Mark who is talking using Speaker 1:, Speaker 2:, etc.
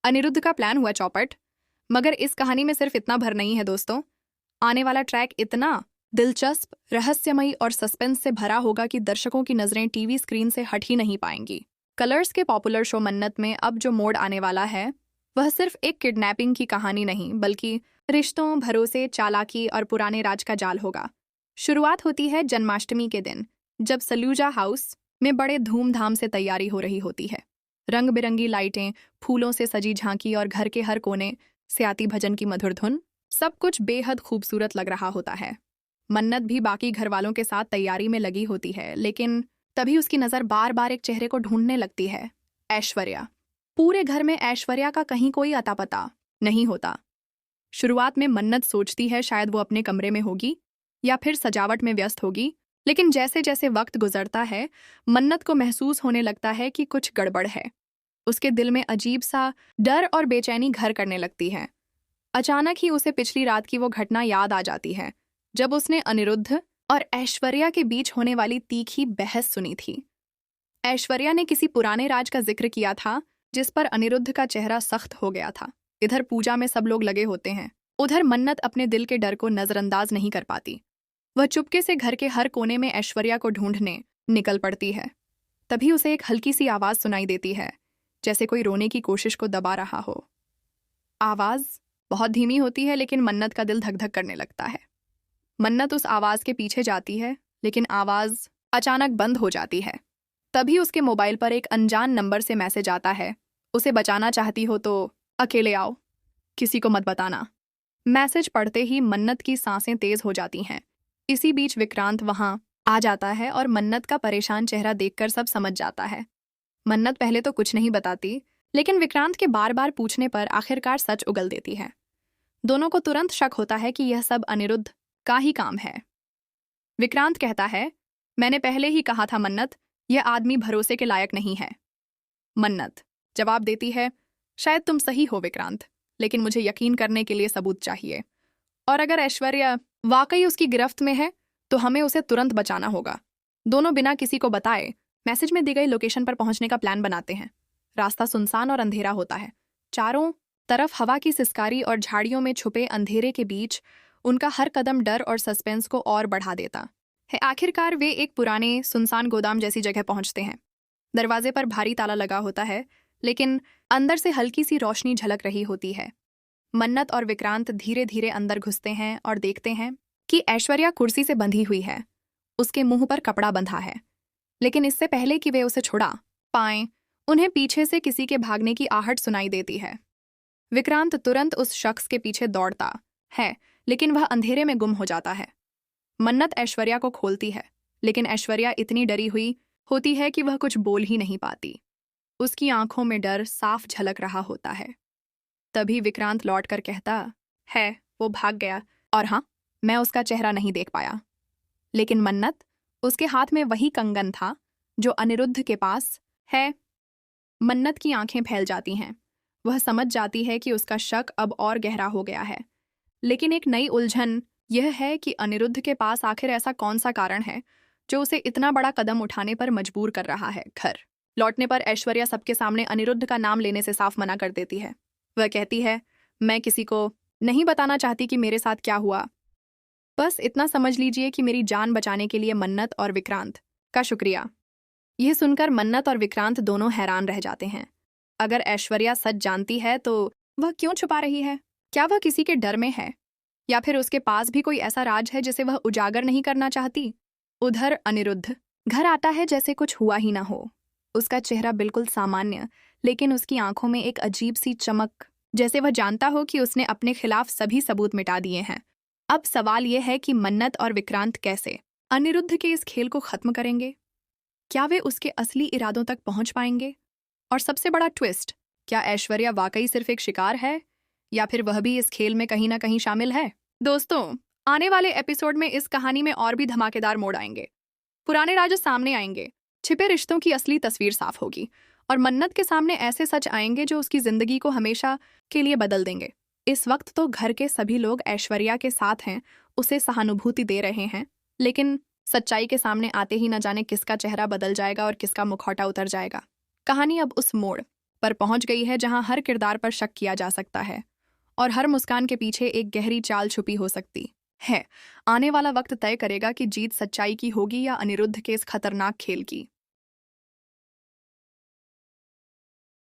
Speaker 1: अनिरुद्ध का प्लान हुआ चौपट। मगर इस कहानी में सिर्फ इतना भर नहीं है दोस्तों। आने वाला ट्रैक इतना दिलचस्प, रहस्यमयी और सस्पेंस से भरा होगा कि दर्शकों की नजरें टीवी स्क्रीन से हट ही नहीं पाएंगी। कलर्स के पॉपुलर शो मन्नत में अब जो मोड़ आने वाला है वह सिर्फ एक किडनैपिंग की कहानी नहीं, बल्कि रिश्तों, भरोसे, चालाकी और पुराने राज का जाल होगा। शुरुआत होती है जन्माष्टमी के दिन, जब सलूजा हाउस में बड़े धूमधाम से तैयारी हो रही होती है। रंग बिरंगी लाइटें, फूलों से सजी झांकी और घर के हर कोने से आती भजन की मधुर धुन, सब कुछ बेहद खूबसूरत लग रहा होता है। मन्नत भी बाकी घर वालों के साथ तैयारी में लगी होती है, लेकिन तभी उसकी नज़र बार बार एक चेहरे को ढूंढने लगती है। ऐश्वर्या। पूरे घर में ऐश्वर्या का कहीं कोई अता पता नहीं होता। शुरुआत में मन्नत सोचती है शायद वो अपने कमरे में होगी या फिर सजावट में व्यस्त होगी, लेकिन जैसे जैसे वक्त गुजरता है मन्नत को महसूस होने लगता है कि कुछ गड़बड़ है। उसके दिल में अजीब सा डर और बेचैनी घर करने लगती है। अचानक ही उसे पिछली रात की वो घटना याद आ जाती है, जब उसने अनिरुद्ध और ऐश्वर्या के बीच होने वाली तीखी बहस सुनी थी। ऐश्वर्या ने किसी पुराने राज का जिक्र किया था जिस पर अनिरुद्ध का चेहरा सख्त हो गया था। इधर पूजा में सब लोग लगे होते हैं, उधर मन्नत अपने दिल के डर को नजरअंदाज नहीं कर पाती। वह चुपके से घर के हर कोने में ऐश्वर्या को ढूंढने निकल पड़ती है। तभी उसे एक हल्की सी आवाज सुनाई देती है, जैसे कोई रोने की कोशिश को दबा रहा हो। आवाज बहुत धीमी होती है, लेकिन मन्नत का दिल धक धक करने लगता है। मन्नत उस आवाज के पीछे जाती है, लेकिन आवाज अचानक बंद हो जाती है। तभी उसके मोबाइल पर एक अनजान नंबर से मैसेज आता है, उसे बचाना चाहती हो तो अकेले आओ, किसी को मत बताना। मैसेज पढ़ते ही मन्नत की सांसें तेज हो जाती हैं। इसी बीच विक्रांत वहां आ जाता है और मन्नत का परेशान चेहरा देखकर सब समझ जाता है। मन्नत पहले तो कुछ नहीं बताती, लेकिन विक्रांत के बार बार पूछने पर आखिरकार सच उगल देती है। दोनों को तुरंत शक होता है कि यह सब अनिरुद्ध का ही काम है। विक्रांत कहता है, मैंने पहले ही कहा था मन्नत, यह आदमी भरोसे के लायक नहीं है। मन्नत जवाब देती है, शायद तुम सही हो विक्रांत, लेकिन मुझे यकीन करने के लिए सबूत चाहिए। और अगर ऐश्वर्या वाकई उसकी गिरफ्त में है तो हमें उसे तुरंत बचाना होगा। दोनों बिना किसी को बताए मैसेज में दी गई लोकेशन पर पहुंचने का प्लान बनाते हैं। रास्ता सुनसान और अंधेरा होता है। चारों तरफ हवा की सिसकारी और झाड़ियों में छुपे अंधेरे के बीच उनका हर कदम डर और सस्पेंस को और बढ़ा देता है। आखिरकार वे एक पुराने सुनसान गोदाम जैसी जगह पहुंचते हैं। दरवाजे पर भारी ताला लगा होता है, लेकिन अंदर से हल्की सी रोशनी झलक रही होती है। मन्नत और विक्रांत धीरे धीरे अंदर घुसते हैं और देखते हैं कि ऐश्वर्या कुर्सी से बंधी हुई है। उसके मुंह पर कपड़ा बंधा है, लेकिन इससे पहले कि वे उसे छुड़ा पाएं, उन्हें पीछे से किसी के भागने की आहट सुनाई देती है। विक्रांत तुरंत उस शख्स के पीछे दौड़ता है, लेकिन वह अंधेरे में गुम हो जाता है। मन्नत ऐश्वर्या को खोलती है, लेकिन ऐश्वर्या इतनी डरी हुई होती है कि वह कुछ बोल ही नहीं पाती। उसकी आंखों में डर साफ झलक रहा होता है। तभी विक्रांत लौटकर कहता है, वो भाग गया और हाँ, मैं उसका चेहरा नहीं देख पाया। लेकिन मन्नत, उसके हाथ में वही कंगन था जो अनिरुद्ध के पास है। मन्नत की आंखें फैल जाती हैं। वह समझ जाती है कि उसका शक अब और गहरा हो गया है। लेकिन एक नई उलझन यह है कि अनिरुद्ध के पास आखिर ऐसा कौन सा कारण है जो उसे इतना बड़ा कदम उठाने पर मजबूर कर रहा है। घर लौटने पर ऐश्वर्या सबके सामने अनिरुद्ध का नाम लेने से साफ मना कर देती है। वह कहती है, मैं किसी को नहीं बताना चाहती कि मेरे साथ क्या हुआ। बस इतना समझ लीजिए कि मेरी जान बचाने के लिए मन्नत और विक्रांत का शुक्रिया। यह सुनकर मन्नत और विक्रांत दोनों हैरान रह जाते हैं। अगर ऐश्वर्या सच जानती है तो वह क्यों छुपा रही है? क्या वह किसी के डर में है, या फिर उसके पास भी कोई ऐसा राज है जिसे वह उजागर नहीं करना चाहती? उधर अनिरुद्ध घर आता है जैसे कुछ हुआ ही ना हो। उसका चेहरा बिल्कुल सामान्य, लेकिन उसकी आंखों में एक अजीब सी चमक, जैसे वह जानता हो कि उसने अपने खिलाफ सभी सबूत मिटा दिए हैं। अब सवाल यह है कि मन्नत और विक्रांत कैसे अनिरुद्ध के इस खेल को खत्म करेंगे? क्या वे उसके असली इरादों तक पहुंच पाएंगे? और सबसे बड़ा ट्विस्ट, क्या ऐश्वर्या वाकई सिर्फ एक शिकार है, या फिर वह भी इस खेल में कहीं ना कहीं शामिल है? दोस्तों, आने वाले एपिसोड में इस कहानी में और भी धमाकेदार मोड़ आएंगे। पुराने राज सामने आएंगे, छिपे रिश्तों की असली तस्वीर साफ होगी, और मन्नत के सामने ऐसे सच आएंगे जो उसकी जिंदगी को हमेशा के लिए बदल देंगे। इस वक्त तो घर के सभी लोग ऐश्वर्या के साथ हैं, उसे सहानुभूति दे रहे हैं, लेकिन सच्चाई के सामने आते ही न जाने किसका चेहरा बदल जाएगा और किसका मुखौटा उतर जाएगा। कहानी अब उस मोड़ पर पहुंच गई है जहां हर किरदार पर शक किया जा सकता है और हर मुस्कान के पीछे एक गहरी चाल छुपी हो सकती है। आने वाला वक्त तय करेगा कि जीत सच्चाई की होगी या अनिरुद्ध के इस खतरनाक खेल की।